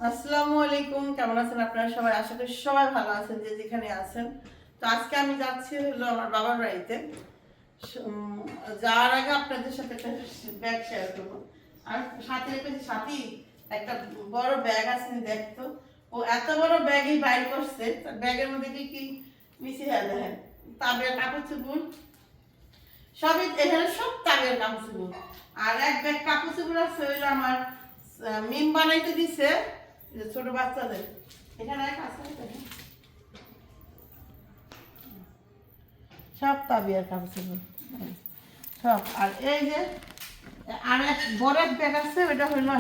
আসসালামু আলাইকুম, কেমন আছেন আপনারা সবাই? আশা করি সবাই ভালো আছেন যে যেখানে আছেন। তো আজকে আমি যাচ্ছি হলো আমার বাবার বাড়িতে। উম, যাওয়ার আগে আপনাদের সাথে একটা ব্যাগ শেয়ার করবো। আর সাথে রেখেছি সাথী একটা বড় ব্যাগ আছে, দেখতো ও এত বড় ব্যাগই বাইর করছে। ব্যাগের মধ্যে কি কি মিশে দেখেন, তাবের কাপড় চোপড় সবই এখানে, সব তাবের কাপড় চোপড়। আর এক ব্যাগ কাপড় চোপড় আছে হইলো আমার মিম বানাইতে দিছে ছোট বাচ্চাদের। এখানে এক আছে সব তাবিয়ার কাপড় চোপড় সব। আর এই যে আর এক বড় এক ব্যাগ আছে, ওইটা হইলো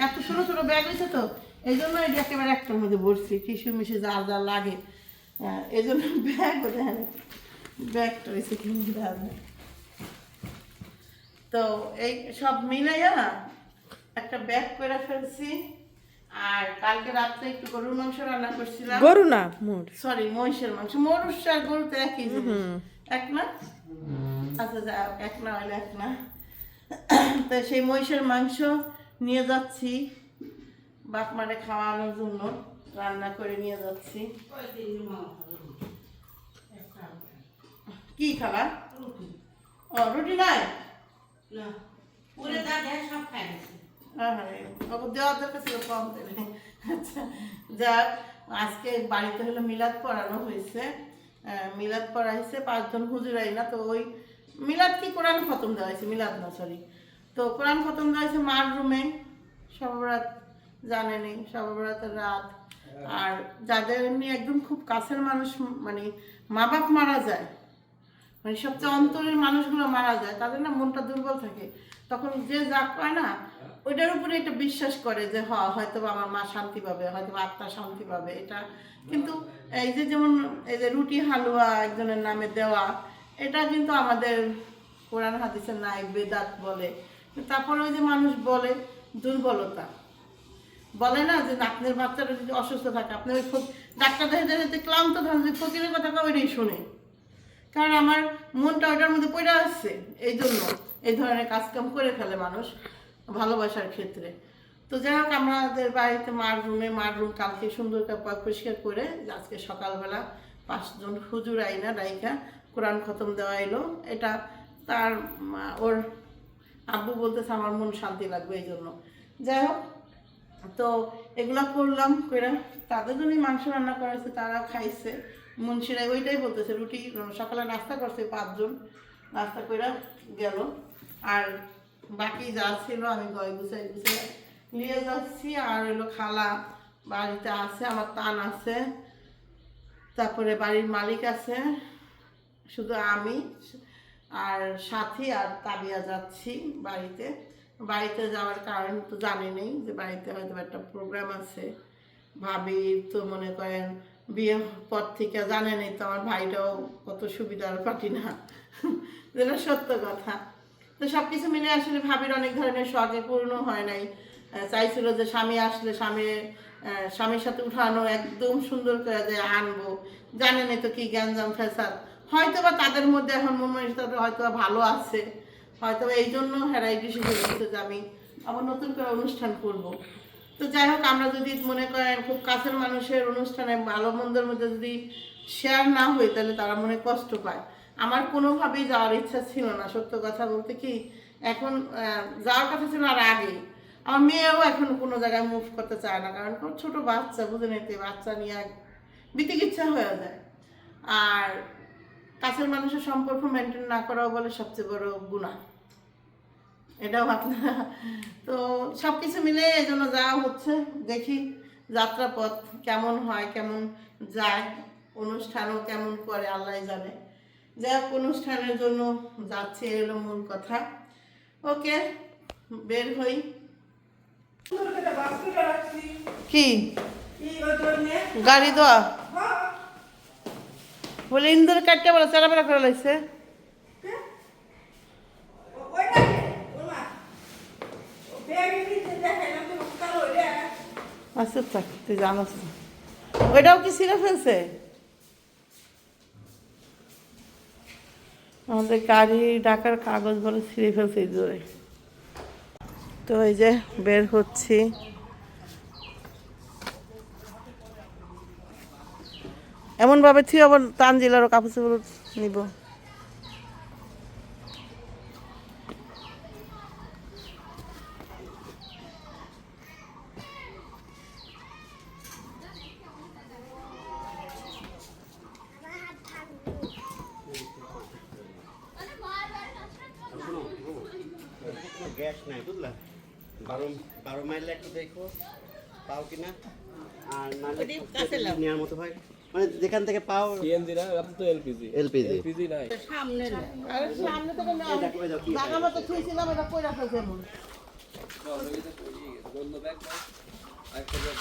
এত ছোট ছোট ব্যাগ হয়েছে তো এই জন্য এটা একেবারে একটার মধ্যে ভরছি, টিস্যু মিশু যা যা লাগে। এই জন্য ব্যাগ দেখেন, ব্যাগটা হয়েছে কি তো এই সব মিলাইয়া একটা ব্যাগ করে ফেলছি। আর কালকে রাত্রে একটু গরুর মাংস রান্না করছিলাম। গরু না মোর, সরি, মহিষের মাংস। মরুষ আর গরু তো একই জিনিস, এক না? আচ্ছা যা হোক, এক না হইলে এক না। তো সেই মহিষের মাংস নিয়ে যাচ্ছি বাপ মারে খাওয়ানোর জন্য, রান্না করে নিয়ে যাচ্ছি। কি খাবার? ও রুটি নাই? দেওয়ার দরকার ছিল কম তেলে। আচ্ছা যাক, আজকে বাড়িতে হলো মিলাদ পড়ানো হয়েছে। মিলাদ পড়াইছে 5 জন হুজুরাই না, তো ওই মিলাদ কি কোরআন খতম দেওয়া হয়েছে, মিলাদ না সরি। তো কোরআন খতম দেওয়া হয়েছে মার রুমে। সবরাত জানেনি, সবরাতের রাত। আর যাদের এমনি একদম খুব কাছের মানুষ, মানে মা বাপ মারা যায়, মানে সবচেয়ে অন্তরের মানুষগুলো মারা যায়, তাদের না মনটা দুর্বল থাকে। তখন যে যা পায় না ওইটার উপরে একটা বিশ্বাস করে যে হয়তো আমার মা শান্তি পাবে, হয়তো আত্মা শান্তি পাবে। এটা কিন্তু এই যে যেমন এই যে রুটি হালুয়া একজনের নামে দেওয়া, এটা কিন্তু আমাদের কোরআন হাদিসের নাই, বেদাত বলে। তারপরে ওই যে মানুষ বলে দুর্বলতা, বলে না যে আপনার বাচ্চাটা যদি অসুস্থ থাকে আপনি ওই ডাক্তার দেখে ক্লান্ত থাকেন, যে ফকিরের কথা ওইটাই শুনে। কারণ আমার মনটা ওইটার মধ্যে পড়ে আসছে, এই জন্য এই ধরনের কাজকাম করে ফেলে মানুষ ভালোবাসার ক্ষেত্রে। তো যাই হোক, আমাদের বাড়িতে মার রুম কালকে সুন্দর করে পরিষ্কার করে আজকে সকালবেলা 5 জন হুজুর আইনা ডাইকা কোরআন খতম দেওয়া এলো। এটা তার ওর আব্বু বলতেছে আমার মন শান্তি লাগবে এই জন্য। যাই হোক, তো এগুলা করলাম করে তাদের জন্যই মাংস রান্না করেছে, তারা খাইছে। মুন্সিরা ওইটাই বলতেছে, রুটি সকালে নাস্তা করছে 5 জন, নাস্তা করে গেল। আর বাকি যা ছিল আমি গুছাই নিয়ে যাচ্ছি। আর হলো খালা বাড়িতে আছে, আমার তান আছে, তারপরে বাড়ির মালিক আছে, শুধু আমি আর সাথী আর তাবিয়া যাচ্ছি বাড়িতে। বাড়িতে যাওয়ার কারণ তো জানেনই, যে বাড়িতে হয়তো একটা প্রোগ্রাম আছে। ভাবি তো মনে করেন বিয়ে পর থেকে জানেনই তো, আমার ভাইটাও কত সুবিধার পাটি না, যেটা সত্য কথা। তো সব কিছু মিলে আসলে ভাবির অনেক ধরনের শখে পূর্ণ হয় নাই। চাইছিল যে স্বামী আসলে স্বামীর সাথে উঠানো একদম সুন্দর করে যে আনবো, জানেনই তো কি গ্যাঞ্জাম ফ্যাসাদ। হয়তো বা তাদের মধ্যে এখন মন মানসিকতা হয়তো বা ভালো আছে, হয়তো এই জন্য হেরাই ডিসিশন নিচ্ছে যে আমি আবার নতুন করে অনুষ্ঠান করব। তো যাই হোক, আমরা যদি মনে করেন খুব কাছের মানুষের অনুষ্ঠানে ভালো মন্দের মধ্যে যদি শেয়ার না হই, তাহলে তারা মনে কষ্ট পায়। আমার কোনোভাবেই যাওয়ার ইচ্ছা ছিল না, সত্য কথা বলতে কি। এখন যাওয়ার কথা ছিল আর আগে। আমার মেয়েও এখন কোনো জায়গায় মুভ করতে চায় না, কারণ ছোট বাচ্চা, বুঝে নিতে বাচ্চা নিয়ে বিতিকিচ্ছা হয়ে যায়। আর কাছের মানুষের সম্পর্ক মেনটেন না করাও বলে সবচেয়ে বড় গুনাহ, এটাও আপনারা। তো সব কিছু মিলে এই জন্য যাওয়া হচ্ছে। দেখি যাত্রাপথ কেমন হয়, কেমন যায়, অনুষ্ঠানও কেমন করে আল্লাহ জানে। যাই হোক, অনুষ্ঠানের জন্য যাচ্ছে, এলো মূল কথা। ওকে, বের হই। কি গাড়ি দেওয়া বলে ইন্দুর কাটতে বলে চারাপাড়া করে লাগছে। আচ্ছা থাক, তুই জানাস না। ওইটাও কি ছিঁড়ে ফেলছে? আমাদের গাড়ি ডাকার কাগজ বলে ছিঁড়ে ফেলছে জোরে। তো এই যে বের হচ্ছি। এমনভাবে থুয়ে আবার তানজিলারও কাপড় চোপড় নিব। গ্যাস নাই বুঝলা, 12 মাইল একটু দেখো পাও কিনা, আর নালে নেওয়ার মতো হয় মানে যেখান থেকে পাও। সিএনজি না, আপনি তো এলপিজি। এলপিজি নাই সামনে না, আরে সামনে তো না জায়গা মতো থুইছিলাম, এটা কই রাখা যেমন বন্ধ ব্যাগ নাই একটা ব্যাগ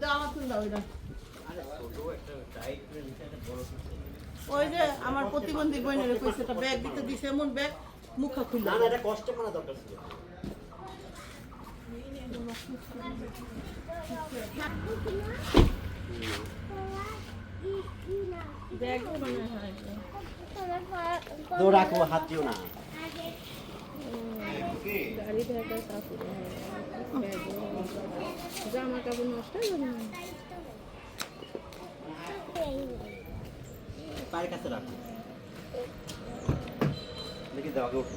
দাও তুই দাও এটা। ওই যে আমার প্রতিবন্ধী বোনের কইছে একটা ব্যাগ দিতে দিছে, এমন ব্যাগ মুখ খুলে না না, এটা কষ্ট করা দরকার ছিল। ব্যাগ মনে হয় তো রাখো, হাত দিও না। গাড়ি ঢাকার কাপড় জামা কাপড় নষ্ট হয়ে যাবে না। পায়ের কাছে রাখো, দেখি দাও আগে ওঠো,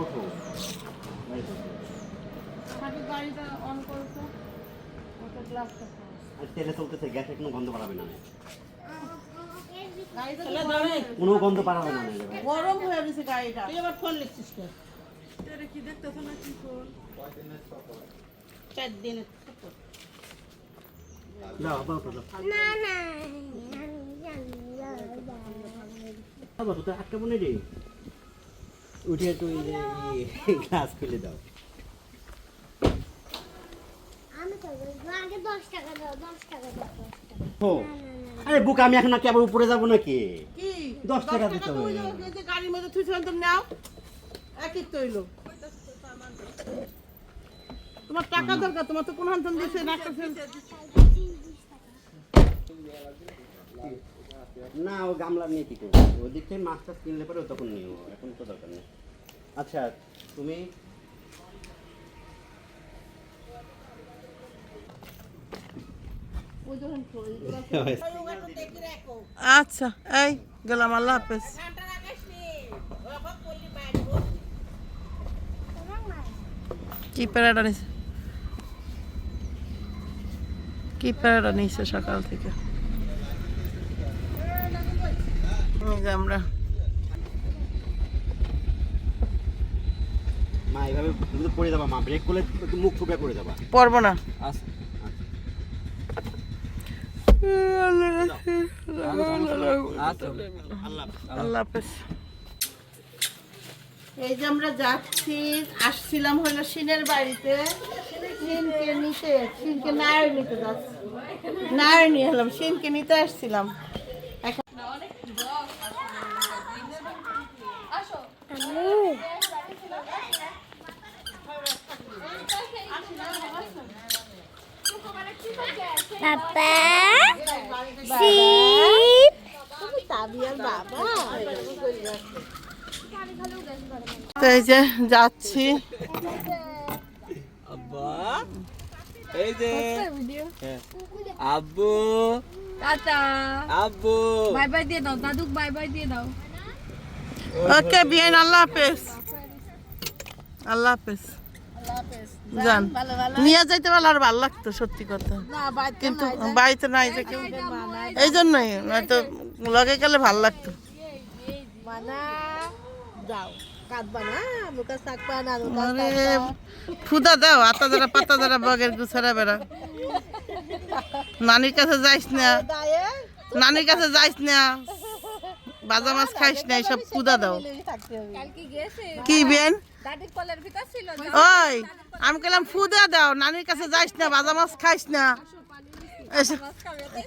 ওঠো। গাড়িটা অন করছো, ওটা গ্লাসটা আর তেলে চলতেছে, গ্যাসে কোনো গন্ধ পাঠাবে না, গাড়িটা কোনো গন্ধ পাঠাবে না। গরম হয়ে গেছে গাড়িটা। তুই আবার ফোন লিখছিস কেন? এটা কি দেখতেছ না কি ফোন? 4 দিনের যাও আবার ওঠো, যাও। বাবা তো আটকা মনে রে, উঠে একটু গ্লাস খুলে দাও। আগে 10 টাকা দাও, 10 টাকা দাও, 10 টাকা। ও আরে বুক, আমি এখন নাকি আবার উপরে যাবো নাকি? কি 10 টাকা দিতে হবে। তুই যে গাড়ির মধ্যে থুইছিলাম তো নাও, একই তো হইলো। তোমার টাকা দরকার, তোমার তো কোন হান্তন দিছে না একটা না, ও গামলা নিয়ে কি করবো, ওদিক থেকে মাছটা কিনলে পরে ও তখন নিও, এখন তো দরকার নেই। আচ্ছা তুমি আচ্ছা এই গেলাম, আল্লাহ হাফেজ। কি প্যারাটা নিছে, কি প্যারাটা নিছে সকাল থেকে। এই যে আমরা মা এইভাবে তুমি তো পড়ে যাবা, মা ব্রেক করলে একটু মুখ ফুপে করে যাবা। পড়বো না। আচ্ছা আচ্ছা আল্লাহ হাফেজ। এই যে আমরা যাচ্ছি, আসছিলাম হলো সিনের বাড়িতে, সিনকে নিতে, সিনকে নায়ের নিতে যাচ্ছি, নায়ের নিয়ে এলাম, সিনকে নিতে আসছিলাম। তো এই যে যাচ্ছি, আব্বা এই যে আব্বু টাটা, আব্বু বাই বাই দিয়ে দাও দাদুক, বাই বাই দিয়ে দাও। ওকে বিয়ান, আল্লাহ হাফেজ, আল্লাহ হাফেজ। জান নিয়ে যাইতে পারলে আর ভালো লাগতো, সত্যি কথা, কিন্তু বাড়িতে নাই যে কেউ, এই জন্যই নয়তো লগে গেলে ভালো লাগতো। আরে ফুদা দাও, আতা দ্বারা পাতা দ্বারা বগের গুছারা বেড়া। নানির কাছে যাইস না, নানির কাছে যাইস না, বাজা মাছ খাইস না, সব ফুদা দাও। কি বেন ওই আমি কইলাম ফুদা দাও, নানির কাছে যাইস না, বাজা মাছ খাইস না,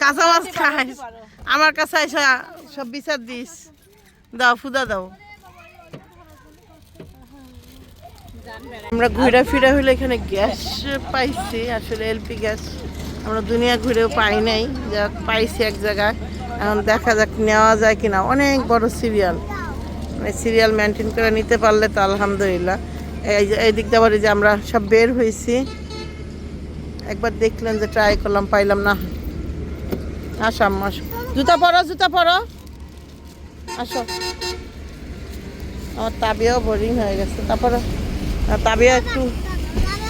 কাঁচা মাছ খাইস, আমার কাছে এসে সব বিচার দিস, দাও ফুদা দাও। আমরা ঘুরে ফিরে হইলে এখানে গ্যাস পাইছি, আসলে এলপি গ্যাস আমরা দুনিয়া ঘুরেও পাই নাই, যা পাইছি এক জায়গায়। এখন দেখা যাক নেওয়া যায় কিনা, অনেক বড় সিরিয়াল, মানে সিরিয়াল মেনটেন করে নিতে পারলে তো আলহামদুলিল্লাহ। এই যে এই দিক দিয়ে যে আমরা সব বের হয়েছি, একবার দেখলেন যে ট্রাই করলাম, পাইলাম না। আসো আম্মা আসো, জুতা পরো, জুতা পরো, আসো। আমার তাবিয়াও বোরিং হয়ে গেছে, তারপরে তাবিয়া একটু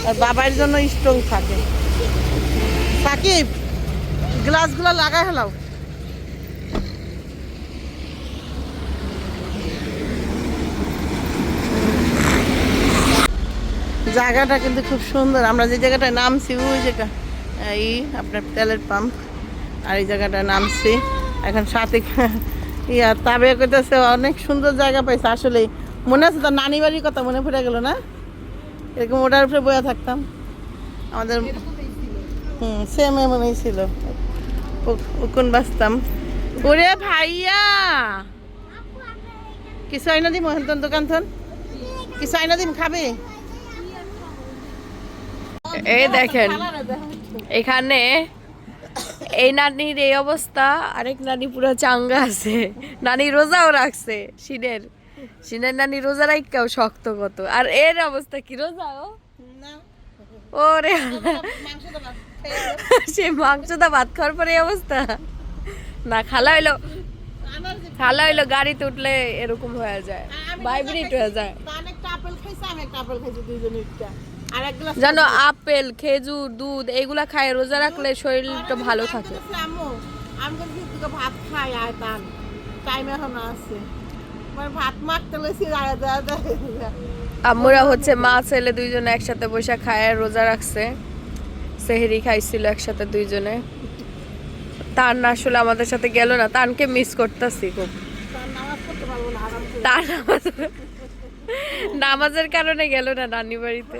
আর বাবার জন্য স্ট্রং থাকে। সাকিব, গ্লাসগুলো লাগাই হেলাও। জায়গাটা কিন্তু খুব সুন্দর। আমরা যে জায়গাটায় নামছি ওই জায়গা এই আপনার তেলের পাম্প, আর এই জায়গাটায় নামছি এখন। সাথে ইয়া তাবে করতেছে অনেক সুন্দর জায়গা পাইছে। আসলে মনে আছে তো নানি বাড়ির কথা মনে পড়ে গেল না? এরকম ওটার উপরে বয়ে থাকতাম আমাদের। সেম মনেই ছিল, উকুন বাঁচতাম। ওরে ভাইয়া কিছু আইনা দিম মোহন দোকান থন, কিছু আইনা দিম, খাবে? এই দেখেন এখানে এই নানির এই অবস্থা, আরেক নানি পুরো চাঙ্গা আছে। নানি রোজাও রাখছে, সিনের নানি রোজা রাখাও শক্ত কত। আর এর অবস্থা কি, রোজাও ওরে সে মাংস দা ভাত খাওয়ার পরে এই অবস্থা। না খালা হইলো গাড়িতে উঠলে এরকম হয়ে যায়, ভাইব্রেট হয়ে যায়। জানো আপেল, খেজুর, দুধ এগুলা খায় রোজা রাখলে শরীরটা ভালো থাকে। ভাত খাই আর টাইম এখন আছে, ভাত মাখতে লইছি। আম্মুরা হচ্ছে মা ছেলে দুইজনে একসাথে বসে খায়, রোজা রাখছে, সেহরি খাইছিল একসাথে দুইজনে। তার না আসলে আমাদের সাথে গেল না, তানকে মিস করতেছি খুব। তার নামাজের কারণে গেল না নানি বাড়িতে।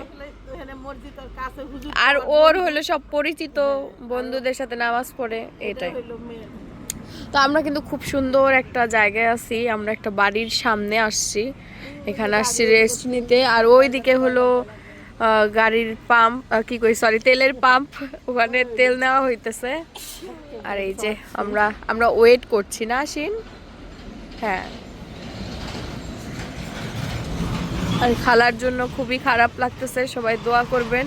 আর ওর হলো সব পরিচিত বন্ধুদের সাথে নামাজ পড়ে, এটাই। তো আমরা কিন্তু খুব সুন্দর একটা জায়গায় আছি, আমরা একটা বাড়ির সামনে আসছি, এখানে আসছি রেস্ট নিতে। আর ওইদিকে হলো গাড়ির পাম্প, কি কই সরি তেলের পাম্প, ওখানে তেল নেওয়া হইতেছে। আর এই যে আমরা ওয়েট করছি না আসিন। হ্যাঁ, আর খালার জন্য খুবই খারাপ লাগতেছে, সবাই দোয়া করবেন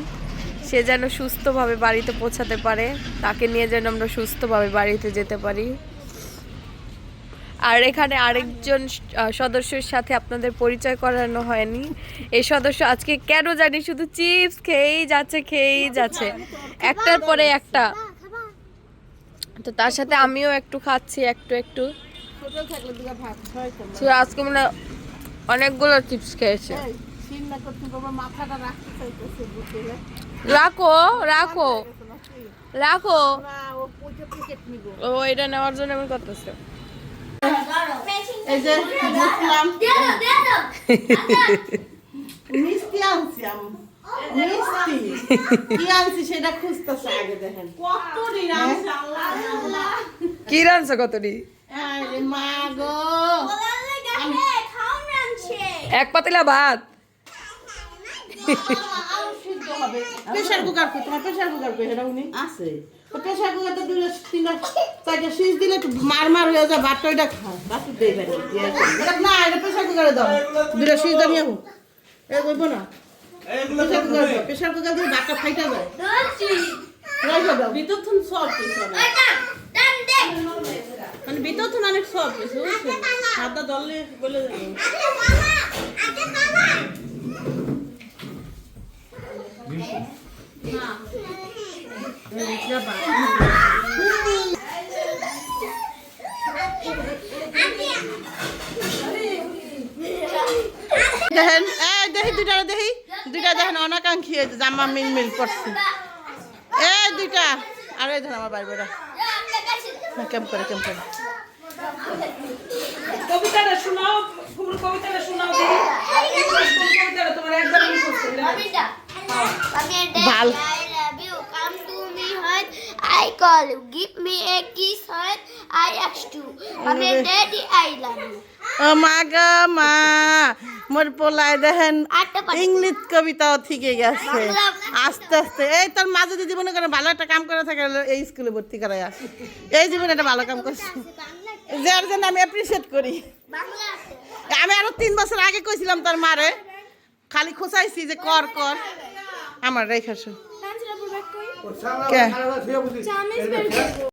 সে যেন সুস্থভাবে বাড়িতে পৌঁছাতে পারে, তাকে নিয়ে যেন আমরা সুস্থভাবে বাড়িতে যেতে পারি। আর এখানে আরেকজন সদস্যের সাথে আপনাদের পরিচয় করানো হয়নি। এই সদস্য আজকে কেন জানি শুধু চিপস খেয়েই যাচ্ছে একটার পরে একটা। তো তার সাথে আমিও একটু খাচ্ছি একটু। আজকে মানে অনেকগুলো চিপস খেয়েছে। রাখো ও এটা নেওয়ার জন্য আমি করতেছি। এই যে দেখলাম মিষ্টি আনছি, মিষ্টি কি আনছি সেটা খুঁজতেছে। আগে দেখেন কতটি আনছে, আল্লাহ কি রানছে কতটি। আরে মা গো, এক পাতিলা ভাত। প্রেসার কুকার কই? তোমার প্রেসার কুকার কই? এটা উনি আছে তো প্রেসার কুকার তো 2-3-4টা সুইচ দিলে একটু মার হয়ে যায়, ভাতটা ওইটা খাও। বাকি দেই পারে এটা না, এটা প্রেসার কুকারে দাও, 2টা সুইচ দাও নিয়ে এই কইবো না। প্রেসার কুকার দিয়ে ভাতটা ফাইটা যায়। রাইখা দাও ভিতর থুন সব কিছু মানে ভিতর থুন অনেক সব কিছু হাতটা দললে বলে যাবে। দেখেন দেখি দুইটা দেখেন অনাকাঙ্ক্ষী জামা মিল করছে। দুইটা আর এই ধর আমার বাইরে কেম করে কবিতাটা শোনাও, কবিতাটা শোনাও। তোমার একবার ভালো I call you, give me a kiss, heart. I ask you, I'm a daddy, I love you. ও মা গো মা, মোর পোলায় দেখেন ইংলিশ কবিতাও ঠিকই গেছে আস্তে আস্তে। এই তোর মা যদি জীবনে করে ভালো একটা কাম করে থাকে এই স্কুলে ভর্তি করাই আসে, এই জীবনে একটা ভালো কাম করছে, যার জন্য আমি অ্যাপ্রিসিয়েট করি। আমি আরো 3 বছর আগে কইছিলাম তোর মারে, খালি খোঁচাইছি যে কর আমার রেখাসো। কে চামিচ বের করবো